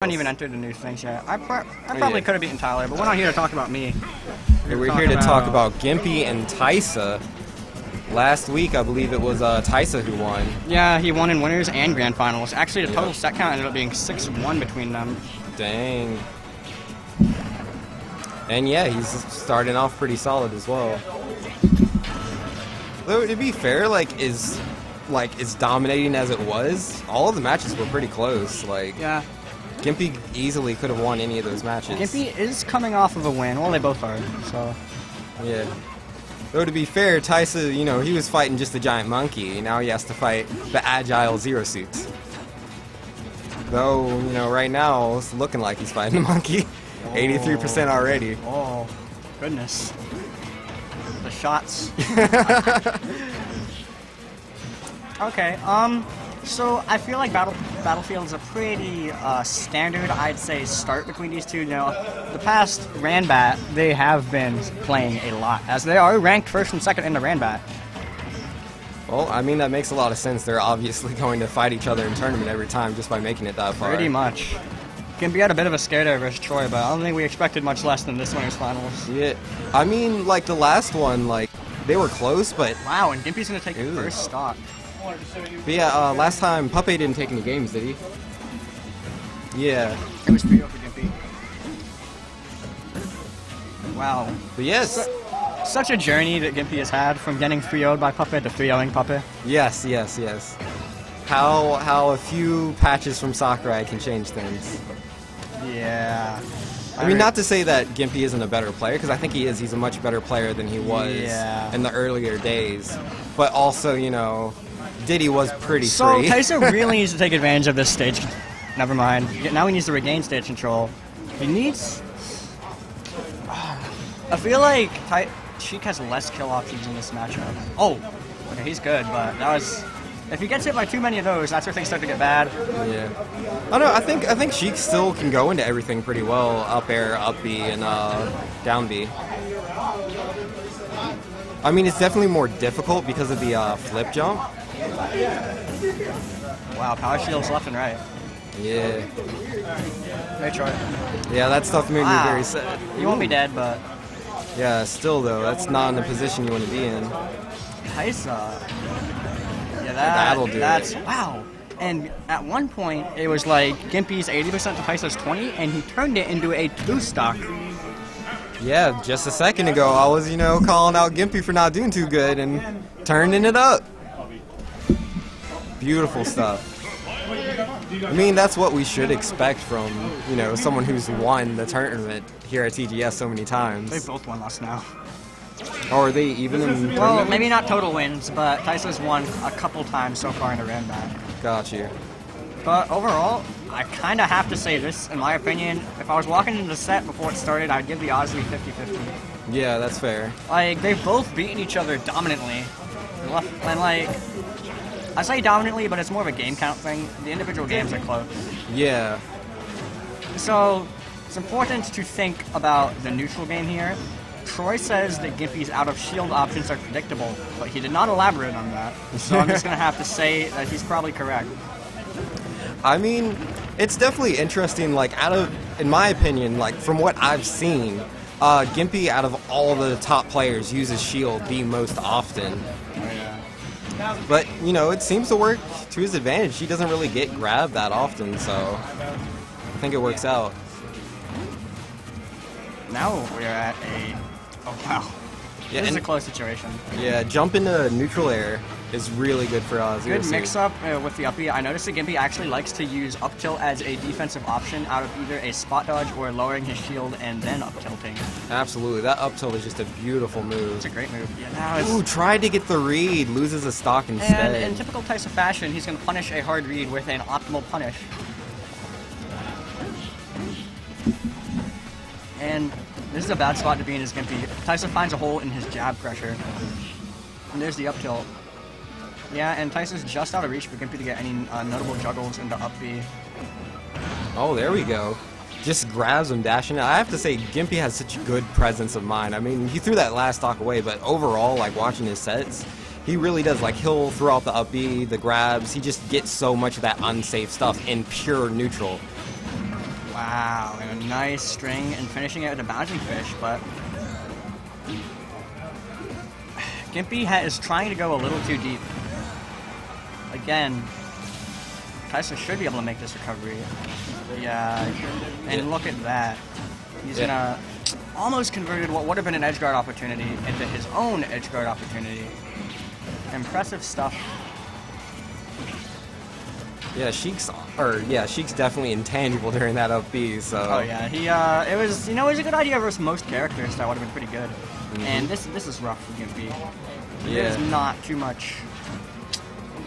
haven't even entered the new things yet. I probably could have beaten Tyler, but we're not here to talk about me. We're here to talk about Gimpy and Taisa. Last week, I believe it was Taisa who won. Yeah, he won in winners and grand finals. Actually, the total set count ended up being 6-1 between them. Dang. And yeah, he's starting off pretty solid as well. Though, to be fair, as dominating as it was, all of the matches were pretty close. Yeah. Gimpy easily could have won any of those matches. Gimpy is coming off of a win. Well, they both are, so. Yeah. Though, to be fair, Taisa, he was fighting just a giant monkey. Now he has to fight the agile Zero Suits. Though, right now, it's looking like he's fighting a monkey. 83% already. Oh, goodness. The shots. Okay, so I feel like Battlefield is a pretty standard, I'd say, start between these two. The past RanBat, they have been playing a lot, as they are ranked first and second in the RanBat. Well, I mean, that makes a lot of sense. They're obviously going to fight each other in tournament every time just by making it that far. Pretty much. Gimpy had a bit of a scare there versus Troy, but I don't think we expected much less than this winner's finals. Yeah, I mean, the last one, they were close, but... Wow, and Gimpy's going to take the first stock. But yeah, last time, Puppe didn't take any games, did he? Yeah. It was 3-0 for Gimpy. Wow. But yes. Such a journey that Gimpy has had from getting 3-0'd by Puppe to 3-0'ing Puppe. Yes, yes, yes. How a few patches from Sakurai can change things. Yeah. I mean, not to say that Gimpy isn't a better player, because I think he is. He's a much better player than he was in the earlier days. But also, Diddy was pretty free. So Taisa really needs to take advantage of this stage. Never mind. Now he needs to regain stage control. He needs... I feel like Sheik has less kill options in this matchup. Oh, okay, he's good, but that was... If he gets hit by too many of those, that's where things start to get bad. Yeah. I don't know. I think Sheik still can go into everything pretty well. Up air, up B, and down B. I mean, it's definitely more difficult because of the flip jump. Wow, power shields left and right. Yeah. Hey, Troy. Yeah, that stuff made me very sad. You won't be dead, but... Yeah, still, though, that's not in the position you want to be in. Taisa. Yeah, that'll do it. Wow. And at one point, it was like Gimpy's 80% to Taisa's 20, and he turned it into a 2-stock. Yeah, just a second ago, I was, calling out Gimpy for not doing too good, and turning it up. Beautiful stuff. I mean, that's what we should expect from, someone who's won the tournament here at TGS so many times. They both won us now. Or are they even in... Well, maybe not total wins, but Taisa's won a couple times so far in the RanBat. Got you. But overall, I kind of have to say this, in my opinion. If I was walking into the set before it started, I'd give the odds to be 50-50. Yeah, that's fair. They've both beaten each other dominantly. And, I say dominantly, but it's more of a game count thing. The individual games are close. Yeah. So, it's important to think about the neutral game here. Troy says that Gimpy's out-of-shield options are predictable, but he did not elaborate on that. So I'm just going to have to say that he's probably correct. I mean, it's definitely interesting, in my opinion, from what I've seen, Gimpy, out of all the top players, uses shield the most often. But, it seems to work to his advantage. He doesn't really get grabbed that often, so I think it works out. Now we're at a... Oh, wow. Yeah, this is a close situation. Yeah, jump into neutral air is really good for us. Good mix-up with the up B. I noticed that Gimpy actually likes to use up tilt as a defensive option out of either a spot dodge or lowering his shield and then up tilting. Absolutely. That up tilt is just a beautiful move. It's a great move. Yeah, now it's... Ooh, tried to get the read. Loses a stock instead. And in typical Taisa fashion, he's going to punish a hard read with an optimal punish. And this is a bad spot to be in as Gimpy. Taisa finds a hole in his jab pressure. And there's the up tilt. Yeah, and Taisa's just out of reach for Gimpy to get any notable juggles into up B. Oh, there we go. Just grabs him, dashing. I have to say, Gimpy has such good presence of mind. I mean, he threw that last stock away, but overall, watching his sets, he really does. He'll throw out the up B, the grabs. He just gets so much of that unsafe stuff in pure neutral. Wow, and a nice string and finishing it with a bouncing fish, but Gimpy is trying to go a little too deep. Again, Taisa should be able to make this recovery. Yeah, and look at that. He's gonna almost converted what would have been an edge guard opportunity into his own edge guard opportunity. Impressive stuff. Yeah, Sheik's definitely intangible during that up B, so. Oh yeah, it was a good idea versus most characters that would have been pretty good. And this is rough for Gimpy. Yeah. There's not too much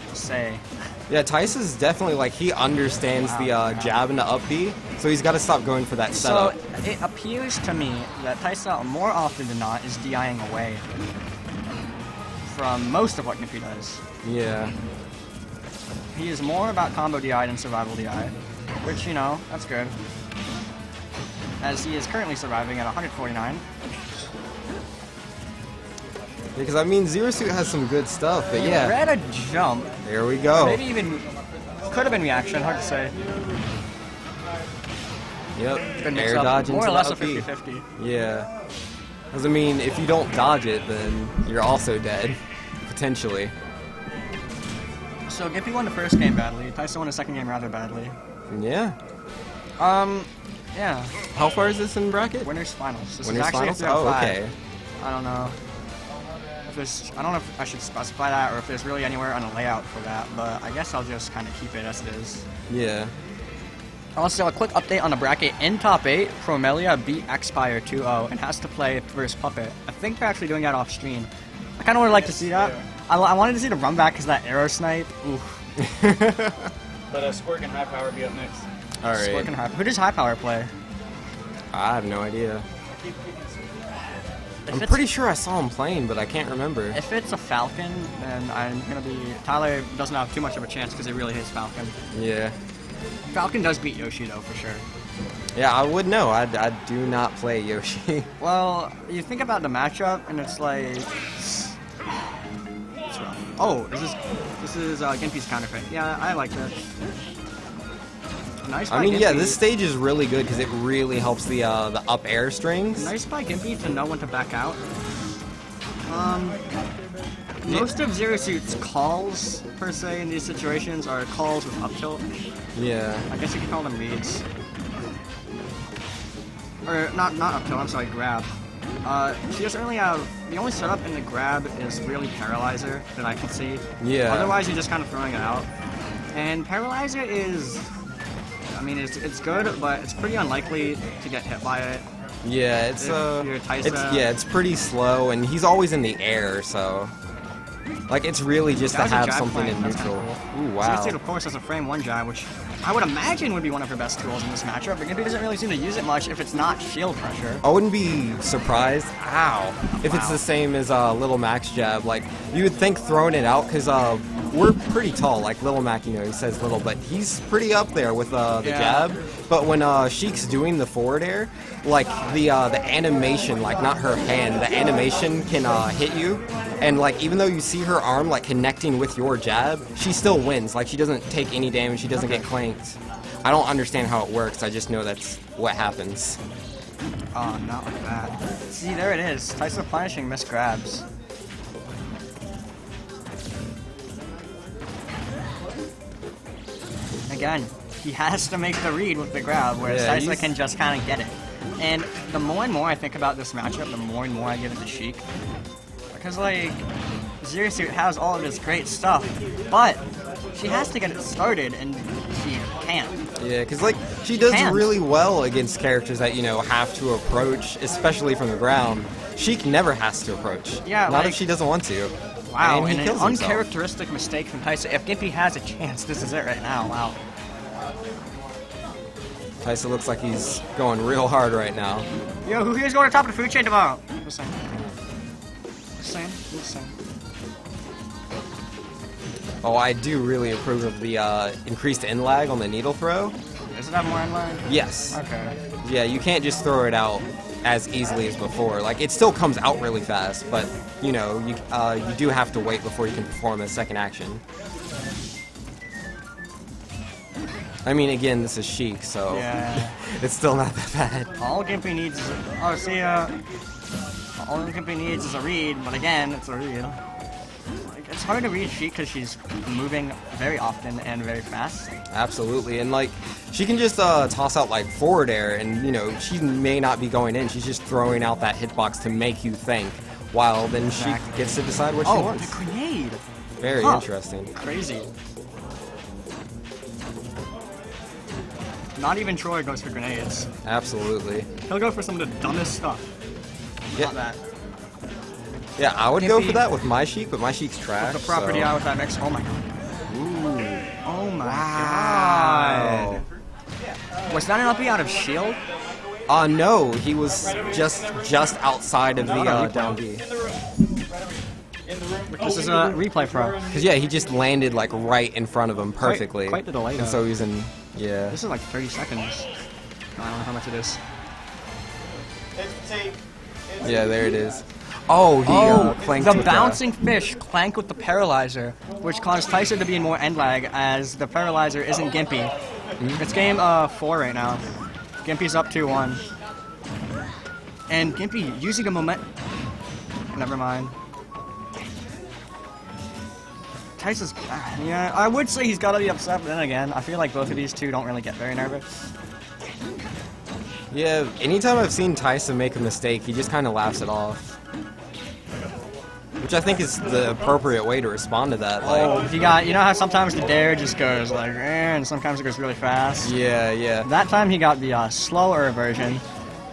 to say. Yeah, Taisa's definitely, like, he understands the jab and the up B, so he's got to stop going for that setup. So it appears to me that Taisa, more often than not, is DIing away from most of what Gimpy does. Yeah. He is more about combo DI than survival DI, which, you know, that's good. As he is currently surviving at 149. Because, I mean, Zero Suit has some good stuff, but yeah. Read a jump. There we go. Maybe even could have been reaction, hard to say. Yep, air dodge into more or less a up B. 50-50. Yeah. Because, I mean, if you don't dodge it, then you're also dead, potentially. So Gimpy won the first game badly, Taisa won the second game rather badly. Yeah. Yeah. How far is this in bracket? Winners finals. This Winners is actually finals? a 3 out of 5. Okay. I don't know. I don't know if I should specify that or if there's really anywhere on a layout for that, but I guess I'll just kind of keep it as it is. Yeah. Also, a quick update on the bracket. In top 8, Promelia beat Xpire 2-0 and has to play versus Puppet. I think they're actually doing that off stream. I kind of would like to see that. I wanted to see the run back because that arrow snipe. Oof. But Squirk and High Power be up next. All right. Squirk and Who does High Power play? I have no idea. I'm pretty sure I saw him playing, but I can't remember. If it's a Falcon, then I'm going to be... Tyler doesn't have too much of a chance because he really hates Falcon. Yeah. Falcon does beat Yoshi, though, for sure. Yeah, I would know. I do not play Yoshi. Well, you think about the matchup, and it's like... It's rough. Oh, this is Gimpy's counterfeit. Yeah, I like that. Nice. I mean, yeah, this stage is really good because it really helps the up air strings. Nice by Gimpy to know when to back out. Most of Zero Suit's calls, per se, in these situations are calls with up tilt. Yeah. I guess you could call them reads. Or, not up tilt, I'm sorry, grab. She doesn't really have... The only setup in the grab is really Paralyzer that I can see. Yeah. Otherwise, you're just kind of throwing it out. And Paralyzer is... I mean, it's good, but it's pretty unlikely to get hit by it. Yeah, it's pretty slow, and he's always in the air, so like it's really just to have something in neutral. Cool. Ooh, wow. Of course, has a frame 1 jab, which I would imagine would be one of her best tools in this matchup, but Gimpy doesn't really seem to use it much if it's not shield pressure. I wouldn't be surprised, if it's the same as Little Mac's jab. Like, you would think throwing it out, because we're pretty tall, like Little Mac, you know, he says little, but he's pretty up there with the jab. But when Sheik's doing the forward air, like the animation, like not her hand, the animation can hit you, and like even though you see her arm like connecting with your jab, she still wins. Like she doesn't take any damage, she doesn't get clanked. I don't understand how it works. I just know that's what happens. Oh, not like that. See, there it is. Taisa punishing missed grabs. Again, he has to make the read with the grab, whereas Taisa can just kind of get it. And the more and more I think about this matchup, the more and more I give it to Sheik. Because, like, Zero Suit has all of this great stuff, but she has to get it started, and she can't. Yeah, because, like, she does really well against characters that, you know, have to approach, especially from the ground. Sheik never has to approach. Yeah, not if she doesn't want to. Wow, and an uncharacteristic mistake from Taisa. If Gimpy has a chance, this is it right now. Wow. Taisa looks like he's going real hard right now. Yo, who here's going to top of the food chain tomorrow? Just saying. Oh, I do really approve of the increased in lag on the needle throw. Does it have more in lag? Yes. Okay. Yeah, you can't just throw it out as easily as before. Like, it still comes out really fast, but, you know, you do have to wait before you can perform a second action. I mean, again, this is Sheik, so Yeah. it's still not that bad. All Gimpy needs is all Gimpy needs is a read, but again, it's a read. Like, it's hard to read Sheik because she's moving very often and very fast. Absolutely, and like she can just toss out like forward air, and you know she may not be going in. She's just throwing out that hitbox to make you think, while then Exactly. she gets to decide what she Oh, wants. the grenade! Very Huh. interesting. Crazy. Not even Troy goes for grenades. Absolutely. He'll go for some of the dumbest stuff. Yeah. Not that. Yeah, I would go Gimpy- for that with my Sheik, but my Sheik's trash. The property so. out with that mix. Oh my god. Ooh. Oh my Wow. god. Was that an uppy out of shield? No, he was just outside of the Replay. down B. This is a replay pro. Cause yeah, he just landed like right in front of him perfectly. Quite the delay, And though. so he's in. Yeah. This is like 30 seconds. I don't know how much it is. Yeah, there it is. Oh, he clanked the with bouncing fish clanked with the paralyzer, which caused Taisa to be in more end lag as the paralyzer isn't Gimpy. It's game 4 right now. Gimpy's up 2-1. And Gimpy using a moment. Never mind. Taisa's. Yeah, I would say he's gotta be upset, but then again, I feel like both of these two don't really get very nervous. Yeah, anytime I've seen Taisa make a mistake, he just kind of laughs it off. Which I think is the appropriate way to respond to that. Like, Oh, you know how sometimes the dare just goes like, and sometimes it goes really fast? yeah. That time he got the slower version.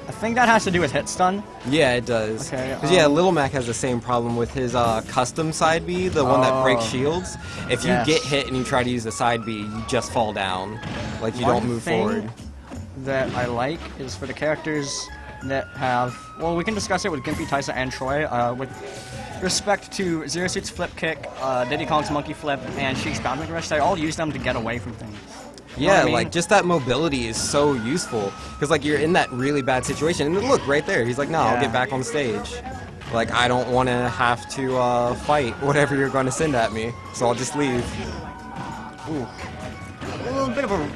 I think that has to do with hit stun. Yeah, it does. Okay, Because yeah, Little Mac has the same problem with his custom side B, the one that breaks Oh. shields. If you Yes. get hit and you try to use the side B, you just fall down. Like you don't move forward. That I like is for the characters that have. Well, we can discuss it with Gimpy, Taisa, and Troy. With respect to Zero Suit's flip kick, Diddy Kong's monkey flip, and Sheik's bounding rush, they all use them to get away from things. You know Yeah, what I mean? like just that mobility is so useful because like you're in that really bad situation, and look right there. He's like, "No, I'll Yeah. get back on stage. Like I don't want to have to fight whatever you're going to send at me, so I'll just leave." Ooh. A little bit of a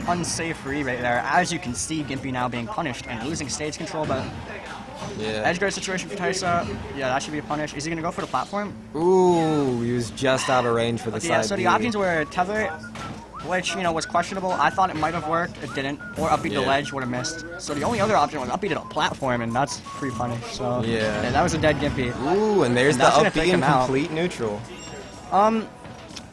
unsafe rebate there. As you can see, Gimpy now being punished and losing stage control, but Yeah. edge guard situation for Taisa. Yeah, that should be a punish. Is he gonna go for the platform? Ooh, he was just out of range for the Yeah, side so B. the options were tether, which, you know, was questionable. I thought it might have worked, it didn't. Or upbeat the Yeah. ledge, would have missed. So the only other option was upbeat to a platform, and that's free punish. So Yeah. that was a dead Gimpy. Ooh, and there's And the that's gonna up take B in him out. complete neutral.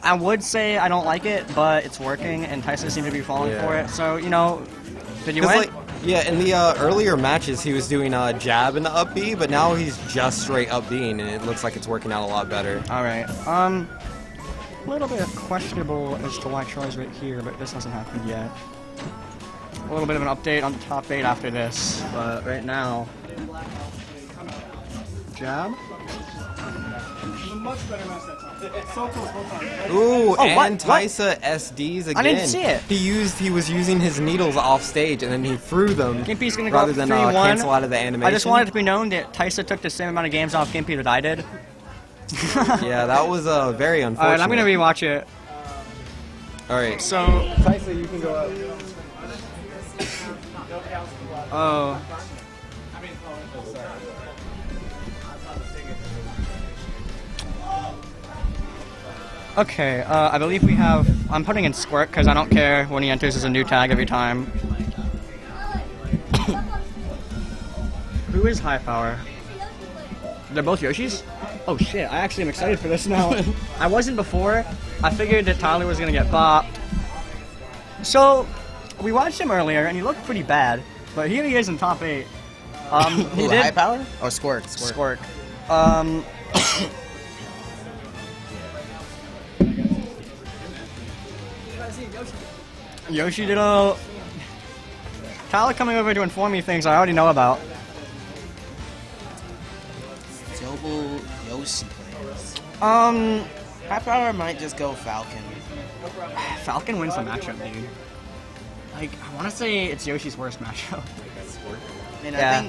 I would say I don't like it, but it's working, and Tyson seemed to be falling Yeah. for it. So, you know, did you 'Cause, win? like, yeah, in the earlier matches he was doing jab in the up B, but now he's just straight up B'ing, and it looks like it's working out a lot better. All right. A little bit questionable as to why Troy's right here, but this hasn't happened yet. A little bit of an update on the top 8 after this, but right now, jab. Ooh, Oh, what? and Taisa SDs again. I didn't see it. He was using his needles off stage, and then he threw them Gimpy's gonna go rather up than 3-1. cancel out of the animation. I just wanted to be known that Taisa took the same amount of games off Gimpy that I did. Yeah, that was very unfortunate. Alright, I'm gonna rewatch it. All right. So, Taisa, you can go up. oh. Okay, I believe we have. I'm putting in Squirt because I don't care when he enters as a new tag every time. Who is high power? They're both Yoshis? Oh shit, I actually am excited for this now. I wasn't before. I figured that Tyler was gonna get bopped. So, we watched him earlier and he looked pretty bad, but here he is in top 8. He Ooh, did. high power? Oh, Squirt. Squirt. Yoshi did a. Tyler coming over to inform me things I already know about. Double Yoshi players. Falcon High power might just go Falcon. wins the matchup, dude. Like, I want to say it's Yoshi's worst matchup. And Yeah. I think